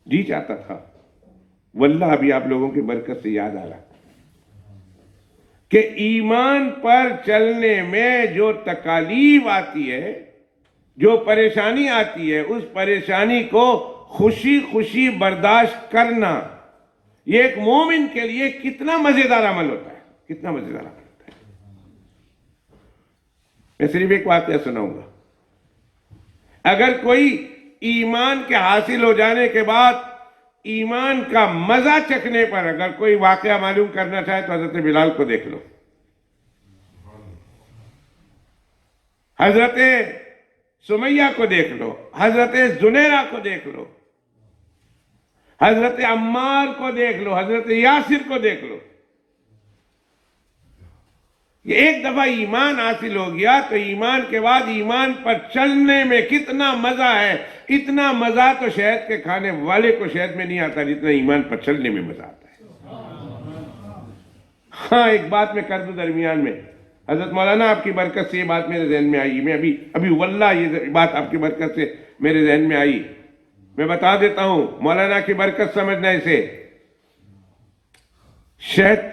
جی چاہتا تھا، واللہ ابھی آپ لوگوں کی برکت سے یاد آ رہا کہ ایمان پر چلنے میں جو تکالیف آتی ہے، جو پریشانی آتی ہے، اس پریشانی کو خوشی خوشی برداشت کرنا، یہ ایک مومن کے لیے کتنا مزیدار عمل ہوتا ہے، کتنا مزیدار عمل ہوتا ہے۔ میں صرف ایک واقعہ سناؤں گا۔ اگر کوئی ایمان کے حاصل ہو جانے کے بعد ایمان کا مزہ چکھنے پر اگر کوئی واقعہ معلوم کرنا چاہے تو حضرت بلال کو دیکھ لو، حضرت سمیہ کو دیکھ لو، حضرت زنیرہ کو دیکھ لو، حضرت عمار کو دیکھ لو، حضرت یاسر کو دیکھ لو۔ یہ ایک دفعہ ایمان حاصل ہو گیا تو ایمان کے بعد ایمان پر چلنے میں کتنا مزہ ہے، اتنا مزہ تو شہد کے کھانے والے کو شہد میں نہیں آتا جتنا ایمان پر چلنے میں مزہ آتا ہے۔ ہاں ایک بات میں کر دوں درمیان میں، حضرت مولانا آپ کی برکت سے یہ بات میرے ذہن میں آئی، میں ابھی واللہ یہ بات آپ کی برکت سے میرے ذہن میں آئی، میں بتا دیتا ہوں، مولانا کی برکت سمجھنا اسے۔ شہد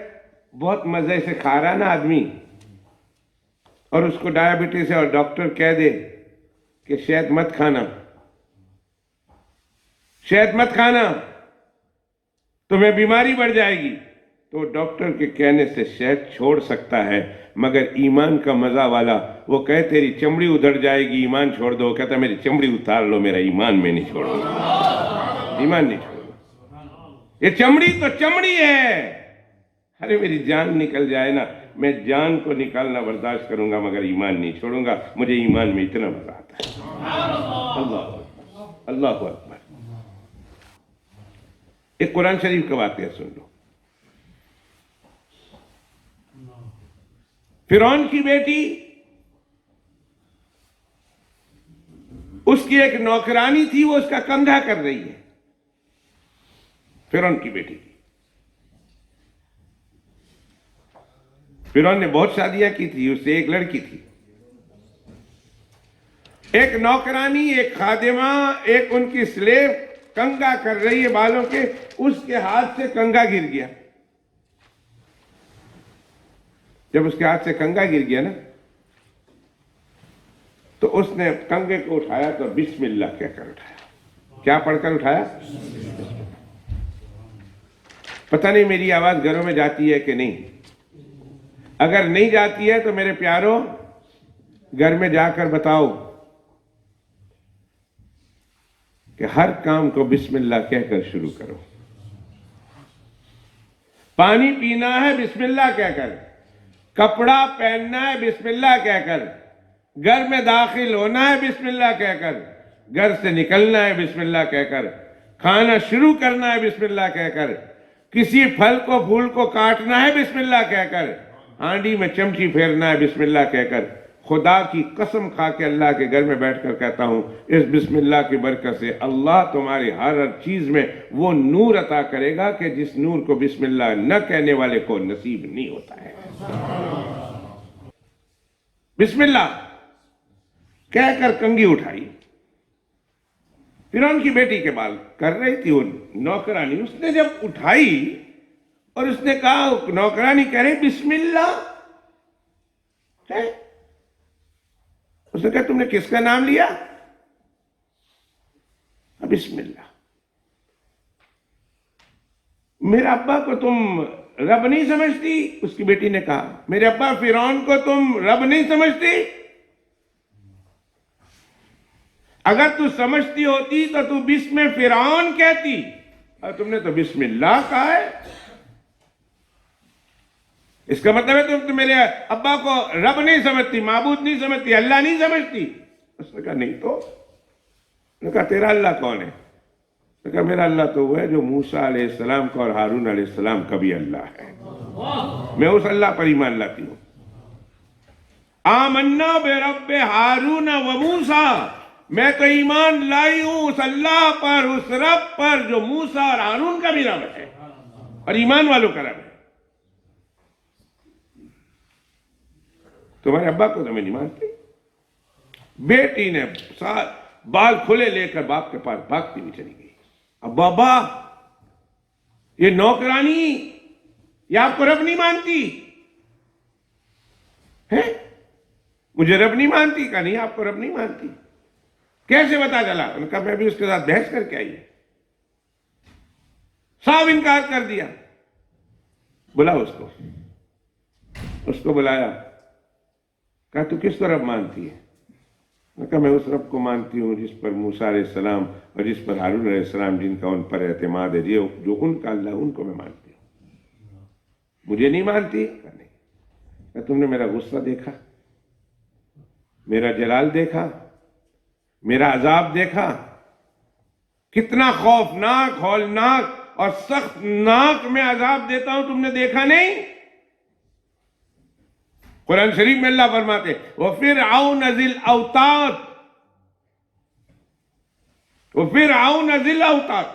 بہت مزے سے کھا رہا نا آدمی، اور اس کو ڈائبٹیز ہے اور ڈاکٹر کہہ دے کہ شہد مت کھانا، شہد مت کھانا، تمہیں بیماری بڑھ جائے گی، تو ڈاکٹر کے کہنے سے شہد چھوڑ سکتا ہے، مگر ایمان کا مزہ والا وہ کہے تیری چمڑی ادھر جائے گی ایمان چھوڑ دو، کہتا میری چمڑی اتار لو، میرا ایمان میں نہیں چھوڑوں گا، ایمان نہیں چھوڑوں گا، یہ چمڑی تو چمڑی ہے، ارے میری جان نکل جائے نا، میں جان کو نکالنا برداشت کروں گا مگر ایمان نہیں چھوڑوں گا، مجھے ایمان میں اتنا مزہ آتا ہے۔ اللہ اکبر، اللہ اکبر۔ ایک قرآن شریف کا واقعہ سن لو۔ فرعون کی بیٹی، اس کی ایک نوکرانی تھی، وہ اس کا کندھا کر رہی ہے، فرعون کی بیٹی تھی۔ فرعون نے بہت شادیاں کی تھی، اس سے ایک لڑکی تھی، ایک نوکرانی، ایک خادمہ، ایک ان کی سلیو کنگا کر رہی ہے بالوں کے، اس کے ہاتھ سے کنگا گر گیا۔ جب اس کے ہاتھ سے کنگا گر گیا نا تو اس نے کنگے کو اٹھایا تو بسم اللہ کہہ کر اٹھایا۔ کیا پڑھ کر اٹھایا؟ پتہ نہیں میری آواز گھروں میں جاتی ہے کہ نہیں، اگر نہیں جاتی ہے تو میرے پیاروں گھر میں جا کر بتاؤ کہ ہر کام کو بسم اللہ کہہ کر شروع کرو۔ پانی پینا ہے بسم اللہ کہہ کر، کپڑا پہننا ہے بسم اللہ کہہ کر، گھر میں داخل ہونا ہے بسم اللہ کہہ کر، گھر سے نکلنا ہے بسم اللہ کہہ کر، کھانا شروع کرنا ہے بسم اللہ کہہ کر، کسی پھل کو پھول کو کاٹنا ہے بسم اللہ کہہ کر، ہانڈی میں چمچی پھیرنا ہے بسم اللہ کہہ کر۔ خدا کی قسم کھا کے اللہ کے گھر میں بیٹھ کر کہتا ہوں، اس بسم اللہ کی برکت سے اللہ تمہاری ہر چیز میں وہ نور عطا کرے گا کہ جس نور کو بسم اللہ نہ کہنے والے کو نصیب نہیں ہوتا ہے۔ بسم اللہ کہہ کر کنگھی اٹھائی، فرعون کی بیٹی کے بال کر رہی تھی وہ نوکرانی، اس نے جب اٹھائی اور اس نے کہا، نوکرانی کہہ رہی بسم اللہ ہے، اس نے کہا تم نے کس کا نام لیا؟ بسم اللہ۔ میرے ابا کو تم رب نہیں سمجھتی؟ اس کی بیٹی نے کہا میرے ابا فرعون کو تم رب نہیں سمجھتی؟ اگر تو سمجھتی ہوتی تو تو بسم فرعون کہتی، اور تم نے تو بسم اللہ کہا ہے، اس کا مطلب ہے تم میرے ابا کو رب نہیں سمجھتی، معبود نہیں سمجھتی، اللہ نہیں سمجھتی۔ اس نے کہا نہیں تو۔ اس نے کہا تیرا اللہ کون ہے؟ اس نے کہا میرا اللہ تو وہ ہے جو موسیٰ علیہ السلام کا اور ہارون علیہ السلام کا بھی اللہ ہے، میں اس اللہ پر ایمان لاتی ہوں۔ آمنا برب ہارون و موسیٰ، میں تو ایمان لائی ہوں اس اللہ پر، اس رب پر جو موسیٰ اور ہارون کا بھی رب ہے اور ایمان والوں کا رب ہے۔ تمہارے ابا کو تو میں نہیں مانتی۔ بیٹی نے بال کھلے لے کر باپ کے پاس بھاگتی ہوئی چلی گئی۔ اب بابا یہ نوکرانی یہ آپ کو رب نہیں مانتی ہے؟ مجھے رب نہیں مانتی؟ کہا نہیں آپ کو رب نہیں مانتی. کیسے پتا چلا؟ ان کا میں بھی اس کے ساتھ بحث کر کے آئی. صاف انکار کر دیا. بلا اس کو بلایا. کہا تو کس کو رب مانتی ہے؟ میں کہا میں اس رب کو مانتی ہوں جس پر موسیٰ علیہ السلام اور جس پر ہارون علیہ السلام جن کا ان پر اعتماد ہے، جو ان کا اللہ ان کو میں مانتی ہوں. مجھے نہیں مانتی؟ کہا نہیں. کہا تم نے میرا غصہ دیکھا، میرا جلال دیکھا، میرا عذاب دیکھا، کتنا خوفناک، ہولناک اور سخت ناک میں عذاب دیتا ہوں، تم نے دیکھا نہیں؟ قرآن شریف میں اللہ فرماتے وَفِرْعَوْنَ ذِي الْأَوْتَادِ، وَفِرْعَوْنَ ذِي الْأَوْتَادِ.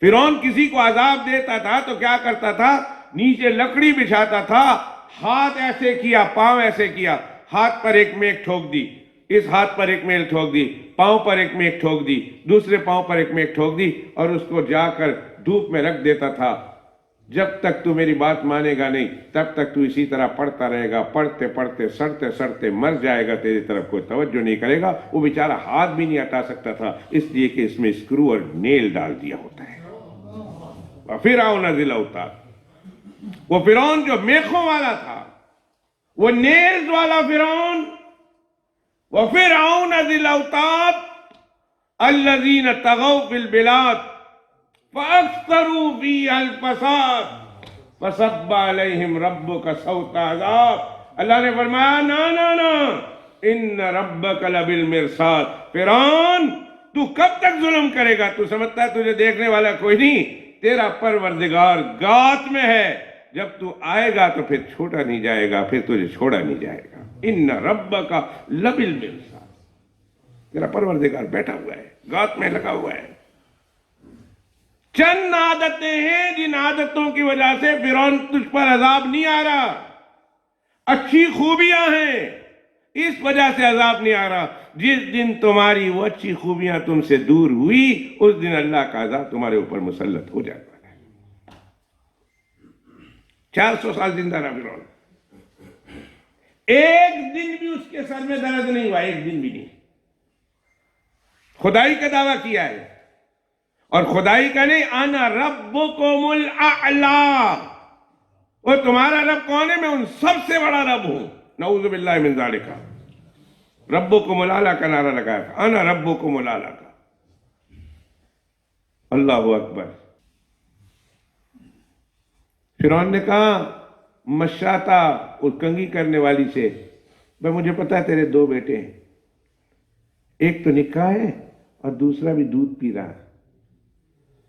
فرعون کسی کو عذاب دیتا تھا تو کیا کرتا تھا؟ نیچے لکڑی بچھاتا تھا، ہاتھ ایسے کیا، پاؤں ایسے کیا، ہاتھ پر ایک میخ ٹھوک دی، اس ہاتھ پر ایک میل ٹھوک دی، پاؤں پر ایک میخ ٹھوک دی، دوسرے پاؤں پر ایک میخ ٹھوک دی، اور اس کو جا کر دھوپ میں رکھ دیتا تھا. جب تک تو میری بات مانے گا نہیں تب تک تو اسی طرح پڑھتا رہے گا، پڑھتے پڑھتے سڑتے سڑتے مر جائے گا، تیری طرف کوئی توجہ نہیں کرے گا. وہ بیچارہ ہاتھ بھی نہیں ہٹا سکتا تھا، اس لیے کہ اس میں اسکرو اور نیل ڈال دیا ہوتا ہے. فرعون ذی الاوتاد، وہ فرعون جو میخوں والا تھا، وہ نیلز والا فرعون. وفرعون ذی الاوتاد الذین طغوا فی البلاد فاکثروا فیہا الفساد فصب علیہم ربک صوت عذاب. اللہ نے فرمایا نا ان ربک لبالمرصاد. فرعون تو کب تک ظلم کرے گا؟ تو سمجھتا ہے تجھے دیکھنے والا کوئی نہیں؟ تیرا پروردگار گات میں ہے، جب تو آئے گا تو پھر چھوٹا نہیں جائے گا، پھر تجھے چھوڑا نہیں جائے گا. ان ربک لبالمرصاد. تیرا پروردگار بیٹھا ہوا ہے، گات میں لگا ہوا ہے. چند عادتیں ہیں جن عادتوں کی وجہ سے فرعون تجھ پر عذاب نہیں آ رہا. اچھی خوبیاں ہیں، اس وجہ سے عذاب نہیں آ رہا. جس دن تمہاری وہ اچھی خوبیاں تم سے دور ہوئی، اس دن اللہ کا عذاب تمہارے اوپر مسلط ہو جاتا ہے. 400 سال زندہ رہا فرعون، ایک دن بھی اس کے سر میں درد نہیں ہوا، ایک دن بھی نہیں. خدائی کا دعویٰ کیا ہے، اور خدائی کا نہیں، انا ربکم الاعلی. اور تمہارا رب کون ہے؟ میں ان سب سے بڑا رب ہوں. نعوذ باللہ من ذالک. ربکم الاعلی کا نعرہ لگایا تھا، انا ربکم الاعلی کا. اللہ اکبر. فرعون نے کہا مشاطہ اور کنگھی کرنے والی سے، بھائی مجھے پتا ہے تیرے 2 بیٹے ہیں، ایک تو نکاح ہے اور دوسرا بھی دودھ پی رہا.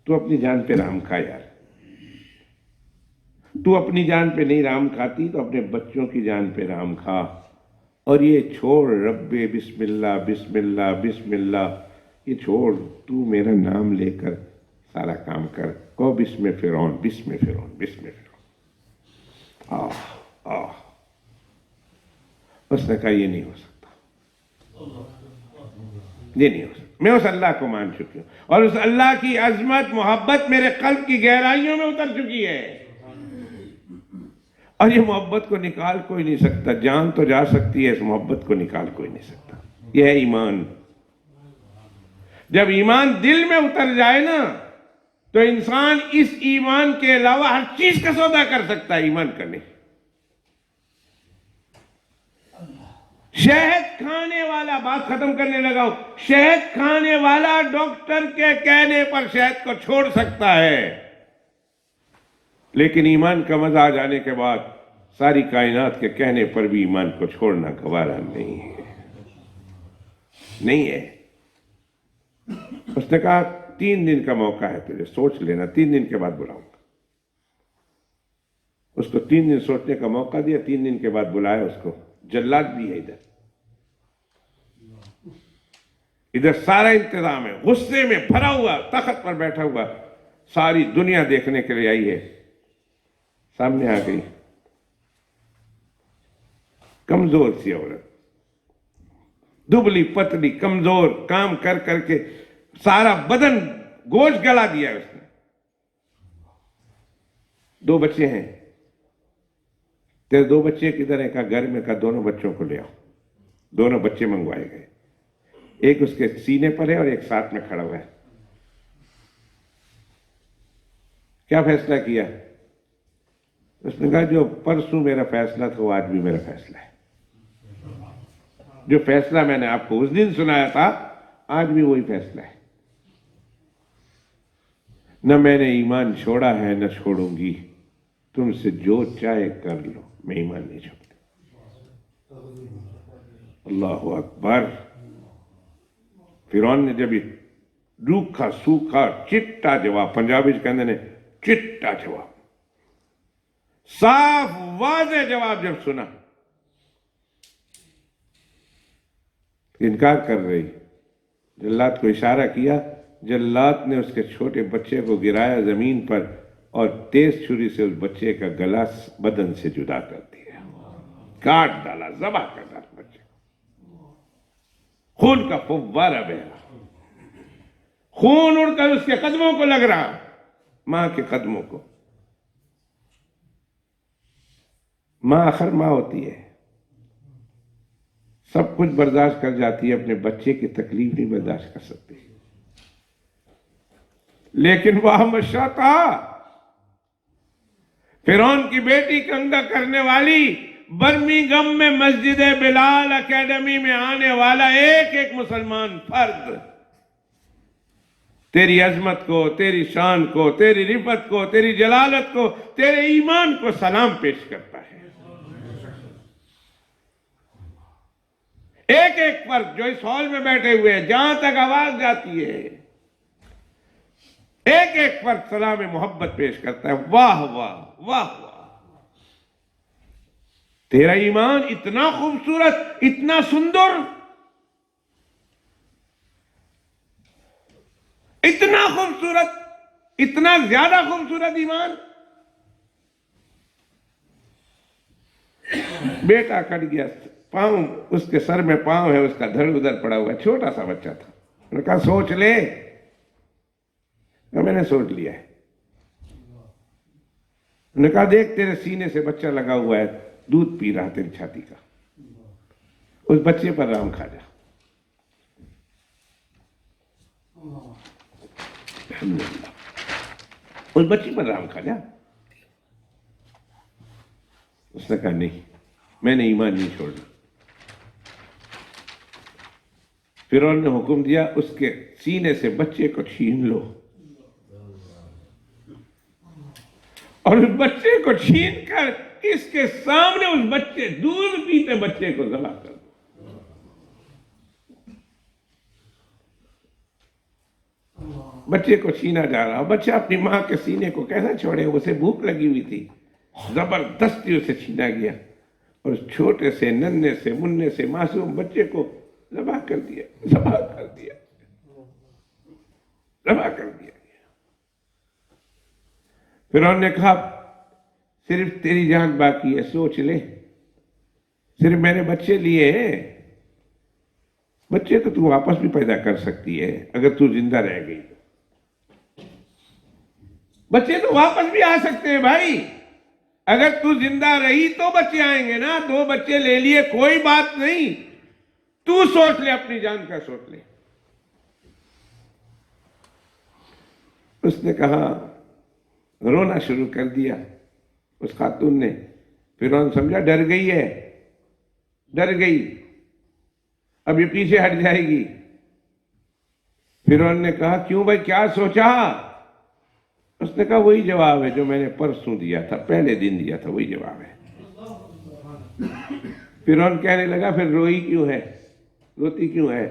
تو اپنی جان پہ رحم کھا یار. تو اپنی جان پہ نہیں رحم کھاتی تو اپنے بچوں کی جان پہ رحم کھا. اور یہ چھوڑ رب بسم اللہ بسم اللہ بسم اللہ، یہ چھوڑ، تو میرا نام لے کر سارا کام کر. کو بسم فرعون بسم فرعون بسم فرعون. اس نے کہا یہ نہیں ہو سکتا، یہ نہیں ہو سکتا. میں اس اللہ کو مان چکی ہوں، اور اس اللہ کی عظمت محبت میرے قلب کی گہرائیوں میں اتر چکی ہے، اور یہ محبت کو نکال کوئی نہیں سکتا. جان تو جا سکتی ہے، اس محبت کو نکال کوئی نہیں سکتا. یہ ہے ایمان. جب ایمان دل میں اتر جائے نا تو انسان اس ایمان کے علاوہ ہر چیز کا سودا کر سکتا ہے، ایمان کا نہیں. شہد کھانے والا، بات ختم کرنے لگا ہوں، شہد کھانے والا ڈاکٹر کے کہنے پر شہد کو چھوڑ سکتا ہے، لیکن ایمان کا مزہ آ جانے کے بعد ساری کائنات کے کہنے پر بھی ایمان کو چھوڑنا گوارا نہیں ہے. نہیں ہے. اس نے کہا 3 دن کا موقع ہے تجھے، سوچ لینا، 3 دن کے بعد بلاؤں گا. اس کو 3 دن سوچنے کا موقع دیا. 3 دن کے بعد بلایا اس کو. جلاد بھی ہے ادھر سارا انتظام ہے، غصے میں بھرا ہوا، تخت پر بیٹھا ہوا، ساری دنیا دیکھنے کے لیے آئی ہے. سامنے آ گئی کمزور سی عورت، دبلی پتلی کمزور، کام کر کر کے سارا بدن گوشت گلا دیا اس نے. 2 بچے ہیں. تیرے 2 بچے کدھر ہیں؟ کہا گھر میں. کہا دونوں بچوں کو لے آؤ. دونوں بچے منگوائے گئے. ایک اس کے سینے پر ہے اور ایک ساتھ میں کھڑا ہوا ہے. کیا فیصلہ کیا؟ اس نے کہا جو پرسوں میرا فیصلہ تھا وہ آج بھی میرا فیصلہ ہے. جو فیصلہ میں نے آپ کو اس دن سنایا تھا آج بھی وہی فیصلہ ہے. نہ میں نے ایمان چھوڑا ہے نہ چھوڑوں گی. تم سے جو چاہے کر لو، میں ایمان نہیں چھوڑتا. اللہ اکبر. فرعون نے جب یہ روکھا سوکھا چٹا جواب، پنجابی کہتے ہیں چٹا جواب، صاف واضح جواب جب سنا، انکار کر رہی. جلات کو اشارہ کیا. جلات نے اس کے چھوٹے بچے کو گرایا زمین پر اور تیز چھری سے اس بچے کا گلا بدن سے جدا کر دیا، کاٹ ڈالا، ذبح کر ڈالا بچے کو. خون کا فوارہ بہ رہا، خون اڑ کر اس کے قدموں کو لگ رہا، ماں کے قدموں کو. ماں آخر ماں ہوتی ہے، سب کچھ برداشت کر جاتی ہے، اپنے بچے کی تکلیف نہیں برداشت کر سکتی. لیکن وہ مشرقہ فرعون کی بیٹی کا انگا کرنے والی برمنگھم میں مسجد بلال اکیڈمی میں آنے والا ایک ایک مسلمان فرد تیری عظمت کو، تیری شان کو، تیری رفعت کو، تیری جلالت کو، تیرے ایمان کو سلام پیش کرتا ہے. ایک ایک فرد جو اس ہال میں بیٹھے ہوئے ہیں، جہاں تک آواز جاتی ہے، ایک ایک فرد سلام محبت پیش کرتا ہے. واہ واہ واہ واہ، تیرا ایمان اتنا خوبصورت، اتنا سندر، اتنا خوبصورت، اتنا زیادہ خوبصورت ایمان. بیٹا کٹ گیا، پاؤں اس کے سر میں پاؤں ہے، اس کا دھڑ ادھر پڑا ہوا ہے، چھوٹا سا بچہ تھا. انہوں نے کہا سوچ لے. میں نے سوچ لیا ہے. انہوں نے کہا دیکھ تیرے سینے سے بچہ لگا ہوا ہے، دودھ پی رہا تیری چھاتی کا، اس بچے پر رام کھا جا. الحمدللہ، اس بچی پر رام کھا جا. اس نے کہا نہیں، میں نے ایمان نہیں چھوڑنا. فرعون نے حکم دیا اس کے سینے سے بچے کو چھین لو، اور اس بچے کو چھین کر اس کے سامنے اس بچے، دودھ پیتے بچے کو ذبح کر دو. بچے کو چھینا جا رہا. بچہ اپنی ماں کے سینے کو کیسا چھوڑے؟ اسے بھوک لگی ہوئی تھی، زبردستی اسے چھینا گیا اور اس چھوٹے سے ننھے سے مننے سے معصوم بچے کو ذبح کر دیا، ذبح کر دیا، ذبح کر دیا. فرعون نے کہا صرف تیری جان باقی ہے، سوچ لے. صرف میں نے بچے لیے ہیں، بچے تو واپس بھی پیدا کر سکتی ہے اگر تو زندہ رہ گئی. بچے تو واپس بھی آ سکتے ہیں بھائی، اگر تو زندہ رہی تو بچے آئیں گے نا. 2 بچے لے لیے کوئی بات نہیں، تو سوچ لے، اپنی جان کا سوچ لے. اس نے کہا، رونا شروع کر دیا اس خاتون نے. فرعون سمجھا ڈر گئی ہے، ڈر گئی، اب یہ پیچھے ہٹ جائے گی. فرعون نے کہا کیوں بھائی، کیا سوچا؟ اس نے کہا وہی جواب ہے جو میں نے پرسوں دیا تھا، پہلے دن دیا تھا، وہی جواب ہے. فرعون کہنے لگا پھر روئی کیوں ہے، روتی کیوں ہے؟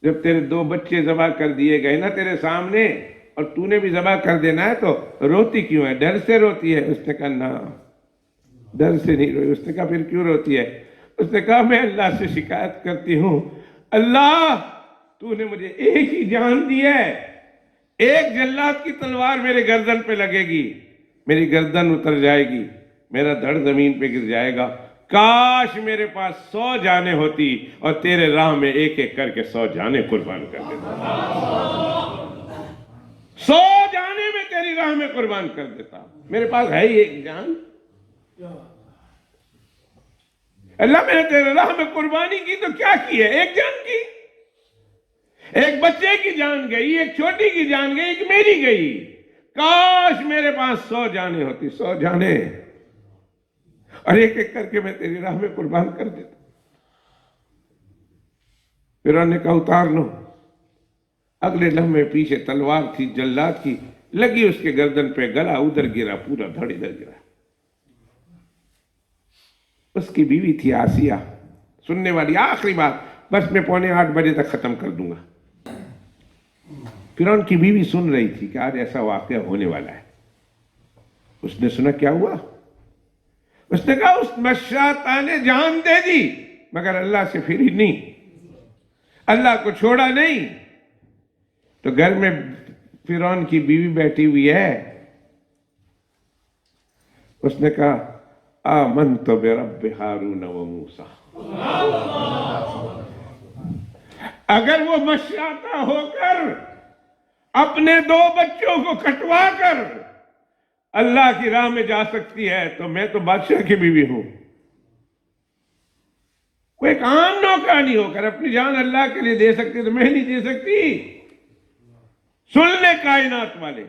جب تیرے 2 بچے ذبح کر دیے گئے نا تیرے سامنے، اور تو نے بھی ذبح کر دینا ہے، تو روتی کیوں ہے؟ ڈر سے روتی ہے؟ اس نے کہا نہ، ڈر سے نہیں روئی. اس نے کہا پھر کیوں روتی ہے؟ اس نے کہا میں اللہ سے شکایت کرتی ہوں، اللہ تو نے مجھے ایک ہی جان دی ہے، ایک جلاد کی تلوار میرے گردن پہ لگے گی، میری گردن اتر جائے گی، میرا دھڑ زمین پہ گر جائے گا. کاش میرے پاس 100 جانیں ہوتی اور تیرے راہ میں ایک ایک کر کے 100 جانیں قربان کر دیتا. 100 جانے میں تیری راہ میں قربان کر دیتا ہوں، میرے پاس ہے ہی ایک جان۔ اللہ میں نے تیرے راہ میں قربانی کی تو کیا کی ہے؟ ایک جان کی، ایک بچے کی جان گئی، ایک چھوٹی کی جان گئی، ایک میری گئی۔ کاش میرے پاس 100 جانیں ہوتی، 100 جانیں، اور ایک ایک کر کے میں تیری راہ میں قربان کر دیتا۔ فرعون نے کہا اتار لو۔ اگلے لمحے پیچھے تلوار تھی جلاد کی، لگی اس کے گردن پہ، گلا ادھر گرا، پورا دھڑ ادھر گرا۔ اس کی بیوی تھی آسیہ۔ سننے والی آخری بات، بس میں 7:45 بجے تک ختم کر دوں گا۔ فرعون کی بیوی سن رہی تھی کہ آج ایسا واقعہ ہونے والا ہے۔ اس نے سنا کیا ہوا؟ اس نے کہا اس مشاطہ نے جان دے دی مگر اللہ سے پھری نہیں، اللہ کو چھوڑا نہیں۔ تو گھر میں فرعون کی بیوی بیٹھی ہوئی ہے، اس نے کہا آمنت برب ہارون و موسیٰ۔ اگر وہ مشاطہ ہو کر اپنے 2 بچوں کو کٹوا کر اللہ کی راہ میں جا سکتی ہے تو میں تو بادشاہ کی بیوی ہوں۔ وہ ایک عام نوکرانی ہو کر اپنی جان اللہ کے لیے دے سکتی تو میں نہیں دے سکتی؟ سن لے کائنات والے،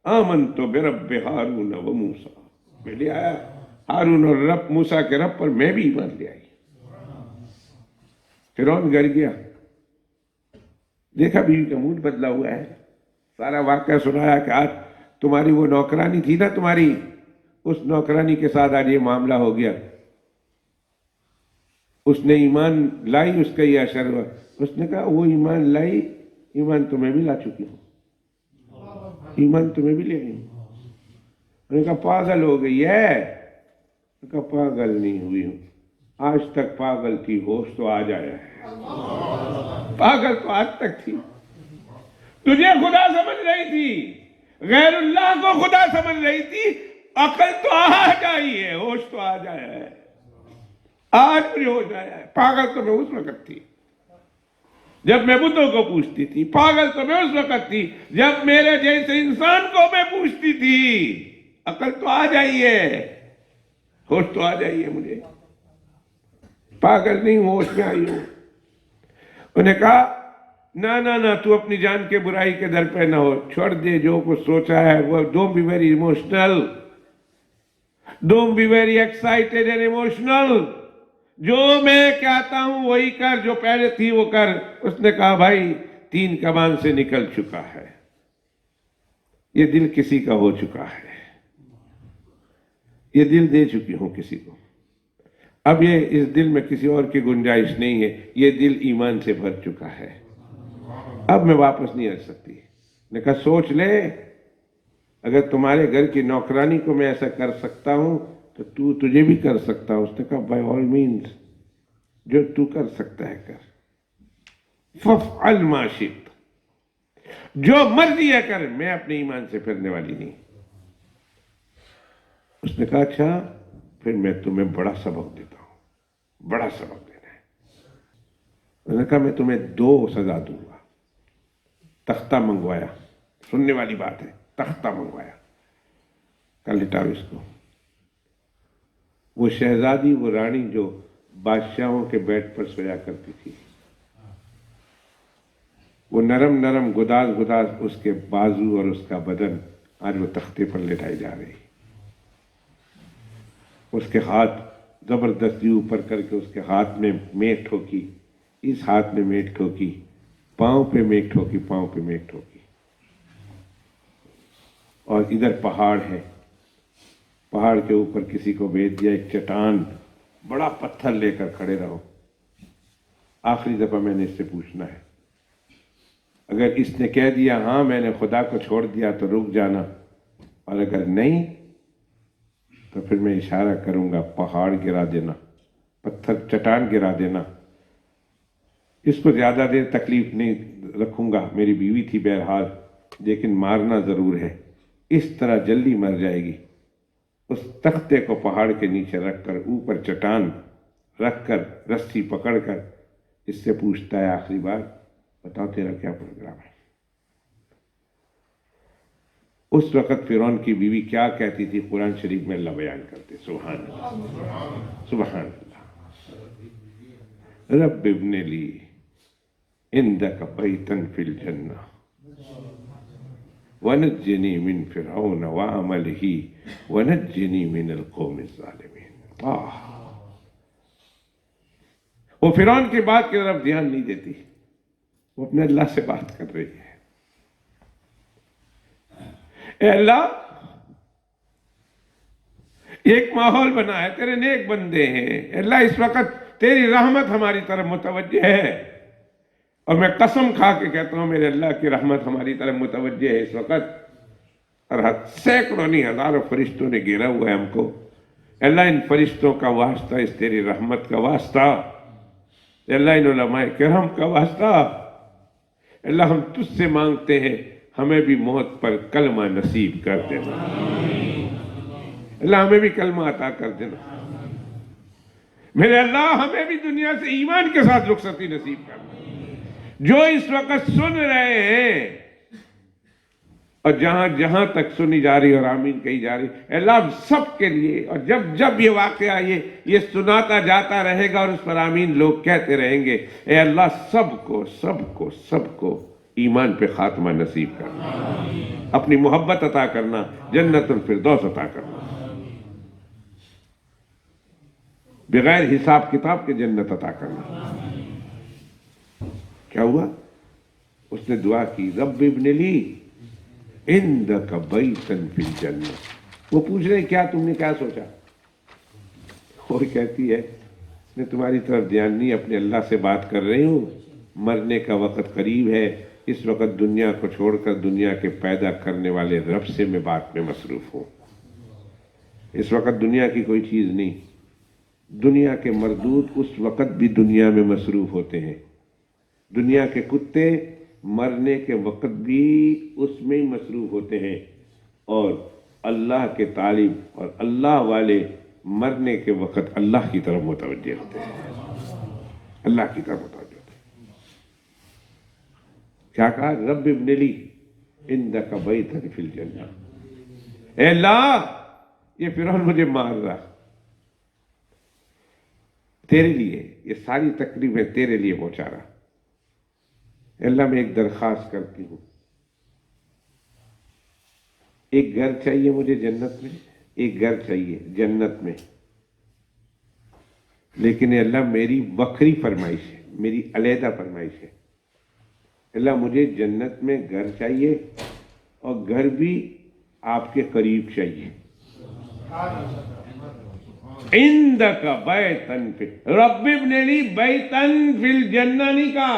آمنت برب ہارون و موسیٰ، میں لے آیا ہارون اور رب موسیٰ کے رب پر میں بھی ایمان لے آئی۔ فرعون گر گیا، دیکھا بیوی کا موڈ بدلا ہوا ہے، سارا واقعہ سنایا کہ آج تمہاری وہ نوکرانی تھی نا تمہاری، اس نوکرانی کے ساتھ آج یہ معاملہ ہو گیا، اس نے ایمان لائی، اس کا یہ اثر ہوا۔ اس نے کہا وہ ایمان لائی، ایمان تو میں بھی لا چکی ہوں، ایمان تو میں بھی لے آئی ہوں۔ انہوں نے کہا پاگل ہو گئی ہے؟ انہوں نے کہا پاگل نہیں ہوئی ہوں، آج تک پاگل تھی، ہوش تو آج آیا ہے۔ پاگل تو آج تک تھی، تجھے خدا سمجھ رہی تھی، غیر اللہ کو خدا سمجھ رہی تھی، عقل تو آج آئی ہے، ہوش تو آج آیا ہے، آج مجھے ہوش آیا ہے۔ پاگل تو میں اس وقت تھی جب میں بتوں کو پوچھتی تھی، پاگل تو میں اس وقت تھی جب میرے جیسے انسان کو میں پوچھتی تھی۔ عقل تو آ جائیے، ہوش تو آ جائیے، مجھے پاگل نہیں ہوں، ہوش میں آئی ہوں۔ انہوں نے کہا نہ تو اپنی جان کے برائی کے در پہ نہ ہو، چھوڑ دے جو کچھ سوچا ہے وہ، don't be very emotional, don't be very excited and emotional, جو میں کہتا ہوں وہی کر، جو پہلے تھی وہ کر۔ اس نے کہا بھائی 3 کمان سے نکل چکا ہے، یہ دل کسی کا ہو چکا ہے، یہ دل دے چکی ہوں کسی کو، اب یہ اس دل میں کسی اور کی گنجائش نہیں ہے، یہ دل ایمان سے بھر چکا ہے، اب میں واپس نہیں آ سکتی۔ نے کہا سوچ لے، اگر تمہارے گھر کی نوکرانی کو میں ایسا کر سکتا ہوں تو تجھے بھی کر سکتا ہوں۔ اس نے کہا بائی آل مینز، جو تو کر سکتا ہے کر، فافعل ما شئت، جو مرضی ہے کر، میں اپنے ایمان سے پھرنے والی نہیں۔ اس نے کہا اچھا پھر میں تمہیں بڑا سبق دیتا ہوں، بڑا سبق دینا ہے۔ اس نے کہا میں تمہیں 2 سزا دوں گا۔ تختہ منگوایا، سننے والی بات ہے، تختہ منگوایا، کہا لٹاؤ اس کو۔ وہ شہزادی، وہ رانی جو بادشاہوں کے بیڈ پر سویا کرتی تھی، وہ نرم نرم گداز گداز اس کے بازو اور اس کا بدن آج وہ تختے پر لٹائی جا رہی، اس کے ہاتھ زبردستی اوپر کر کے اس کے ہاتھ میں میٹ ٹھوکی، اس ہاتھ میں میٹ ٹھوکی، پاؤں پہ میٹ ٹھوکی، پاؤں پہ میٹ ٹھوکی، اور ادھر پہاڑ ہے، پہاڑ کے اوپر کسی کو بھیج دیا، ایک چٹان، بڑا پتھر لے کر کھڑے رہو، آخری دفعہ میں نے اس سے پوچھنا ہے، اگر اس نے کہہ دیا ہاں میں نے خدا کو چھوڑ دیا تو رک جانا، اور اگر نہیں تو پھر میں اشارہ کروں گا، پہاڑ گرا دینا، پتھر چٹان گرا دینا۔ اس کو زیادہ دیر تکلیف نہیں رکھوں گا، میری بیوی تھی بہرحال، لیکن مارنا ضرور ہے، اس طرح جلدی مر جائے گی۔ اس تختے کو پہاڑ کے نیچے رکھ کر، اوپر چٹان رکھ کر، رسی پکڑ کر اس سے پوچھتا ہے آخری بار، بتاؤ تیرا کیا پروگرام ہے؟ اس وقت فرعون کی بیوی کیا کہتی تھی قرآن شریف میں اللہ بیان کرتے. سبحان اللہ سبحان اللہ. رب ابن لی عندک بیتا فی الجنہ ونجنی من فرعون وعملہ ونجنی من القوم الظالمین. وہ فرعون کی بات کی طرف دھیان نہیں دیتی، وہ اپنے اللہ سے بات کر رہی ہے. اے اللہ، ایک ماحول بنا ہے، تیرے نیک بندے ہیں. اے اللہ، اس وقت تیری رحمت ہماری طرف متوجہ ہے، اور میں قسم کھا کے کہتا ہوں میرے اللہ کی رحمت ہماری طرف متوجہ ہے اس وقت. اور سینکڑوں نہیں ہزاروں فرشتوں نے گھیرا ہوا ہے ہم کو. اے اللہ، ان فرشتوں کا واسطہ، اس تیری رحمت کا واسطہ، اے اللہ ان علماء کرام کا واسطہ، اے اللہ ہم تجھ سے مانگتے ہیں ہمیں بھی موت پر کلمہ نصیب کر دینا. اللہ ہمیں بھی کلمہ عطا کر دینا. میرے اللہ ہمیں بھی دنیا سے ایمان کے ساتھ رخصتی نصیب کر دینا. جو اس وقت سن رہے ہیں اور جہاں جہاں تک سنی جا رہی اور آمین کہی جا رہی، اے اللہ ہم سب کے لیے، اور جب جب یہ واقعہ یہ سناتا جاتا رہے گا اور اس پر آمین لوگ کہتے رہیں گے، اے اللہ سب کو ایمان پہ خاتمہ نصیب کرنا، اپنی محبت عطا کرنا، جنت الفردوس عطا کرنا، بغیر حساب کتاب کے جنت عطا کرنا. کیا ہوا؟ اس نے دعا کی، رب ابن لی عندک بیتا فی الجنہ. وہ پوچھ رہے کیا تم نے کیا سوچا؟ وہ کہتی ہے میں تمہاری طرف دھیان نہیں، اپنے اللہ سے بات کر رہی ہوں. مرنے کا وقت قریب ہے، اس وقت دنیا کو چھوڑ کر دنیا کے پیدا کرنے والے رب سے میں بات میں مصروف ہوں. اس وقت دنیا کی کوئی چیز نہیں. دنیا کے مردود اس وقت بھی دنیا میں مصروف ہوتے ہیں. دنیا کے کتے مرنے کے وقت بھی اس میں ہی مصروف ہوتے ہیں، اور اللہ کے طالب اور اللہ والے مرنے کے وقت اللہ کی طرف متوجہ ہوتے ہیں. اللہ کی طرف متوجہ ہوتے ہیں. کیا کہا؟ رب ابن لی عندک بیتا فی الجنہ. اے اللہ، یہ فرعون مجھے مار رہا، تیرے لیے یہ ساری تکلیفیں تیرے لیے پہنچا رہا. اللہ میں ایک درخواست کرتی ہوں، ایک گھر چاہیے مجھے جنت میں، ایک گھر چاہیے جنت میں، لیکن اے اللہ میری بکھری فرمائش ہے، میری علیحدہ فرمائش ہے. اللہ مجھے جنت میں گھر چاہیے، اور گھر بھی آپ کے قریب چاہیے. عندک بیتا فی، رب ابن لی بیتا فی الجنہ نہیں کہا،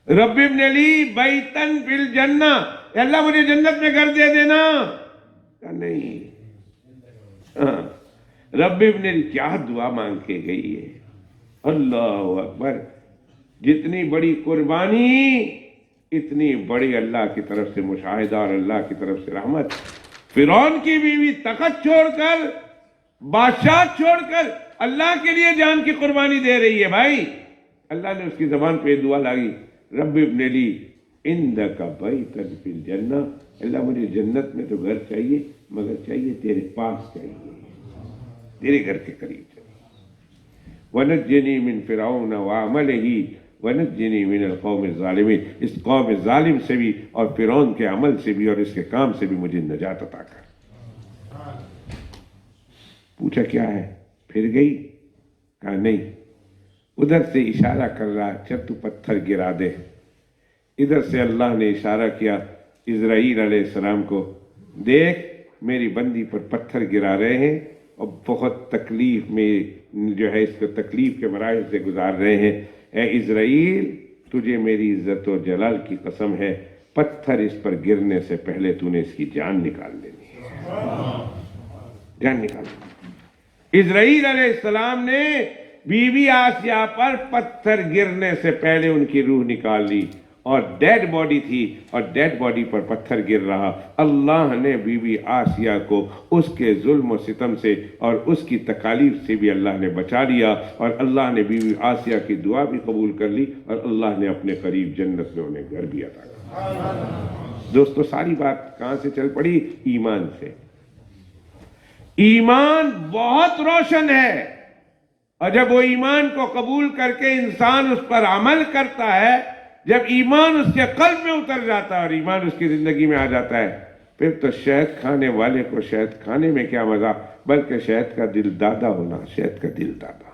رب ابن لی بیتا فی الجنہ. اللہ مجھے جنت میں گھر دے دینا. نہیں، رب ابن لی کیا دعا مانگ کے گئی ہے. اللہ اکبر. جتنی بڑی قربانی اتنی بڑی اللہ کی طرف سے مشاہدہ اور اللہ کی طرف سے رحمت. فرعون کی بیوی تخت چھوڑ کر، بادشاہ چھوڑ کر اللہ کے لیے جان کی قربانی دے رہی ہے. بھائی اللہ نے اس کی زبان پہ دعا لاگی، رب ابن لی عندک بیتا فی الجنہ. اللہ مجھے جنت میں تو گھر چاہیے، مگر چاہیے تیرے پاس چاہیے، تیرے گھر کے قریب چاہیے. ونجنی من فرعون وعملہ ونجنی من القوم الظالمین. اس قوم ظالم سے بھی اور فرعون کے عمل سے بھی اور اس کے کام سے بھی مجھے نجات عطا کر. پوچھا کیا ہے؟ پھر گئی؟ کہا نہیں. ادھر سے اشارہ کر رہا، چل تو پتھر گرا دے. ادھر سے اللہ نے اشارہ کیا اسرائیل علیہ السلام کو، دیکھ میری بندی پر پتھر گرا رہے ہیں اور بہت تکلیف میں جو ہے اس کو تکلیف کے مراحل سے گزار رہے ہیں. اے اسرائیل، تجھے میری عزت و جلال کی قسم ہے، پتھر اس پر گرنے سے پہلے تو نے اس کی جان نکال لینی ہے. جان نکال لینی. اسرائیل علیہ السلام نے بی بی آسیہ پر پتھر گرنے سے پہلے ان کی روح نکال لی، اور ڈیڈ باڈی تھی اور ڈیڈ باڈی پر پتھر گر رہا. اللہ نے بی بی آسیہ کو اس کے ظلم و ستم سے اور اس کی تکالیف سے بھی اللہ نے بچا لیا، اور اللہ نے بی بی آسیہ کی دعا بھی قبول کر لی، اور اللہ نے اپنے قریب جنت میں انہیں گھر بھی عطا کیا. دوستو ساری بات کہاں سے چل پڑی؟ ایمان سے۔ ایمان بہت روشن ہے، اور جب وہ ایمان کو قبول کر کے انسان اس پر عمل کرتا ہے، جب ایمان اس کے قلب میں اتر جاتا ہے اور ایمان اس کی زندگی میں آ جاتا ہے، پھر تو شہد کھانے والے کو شہد کھانے میں کیا مزہ، بلکہ شہد کا دل دادا ہونا، شہد کا دل دادا۔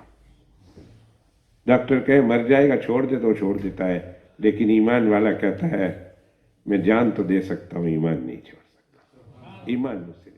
ڈاکٹر کہے مر جائے گا، چھوڑ دے تو چھوڑ دیتا ہے، لیکن ایمان والا کہتا ہے میں جان تو دے سکتا ہوں، ایمان نہیں چھوڑ سکتا، ایمان مجھ سے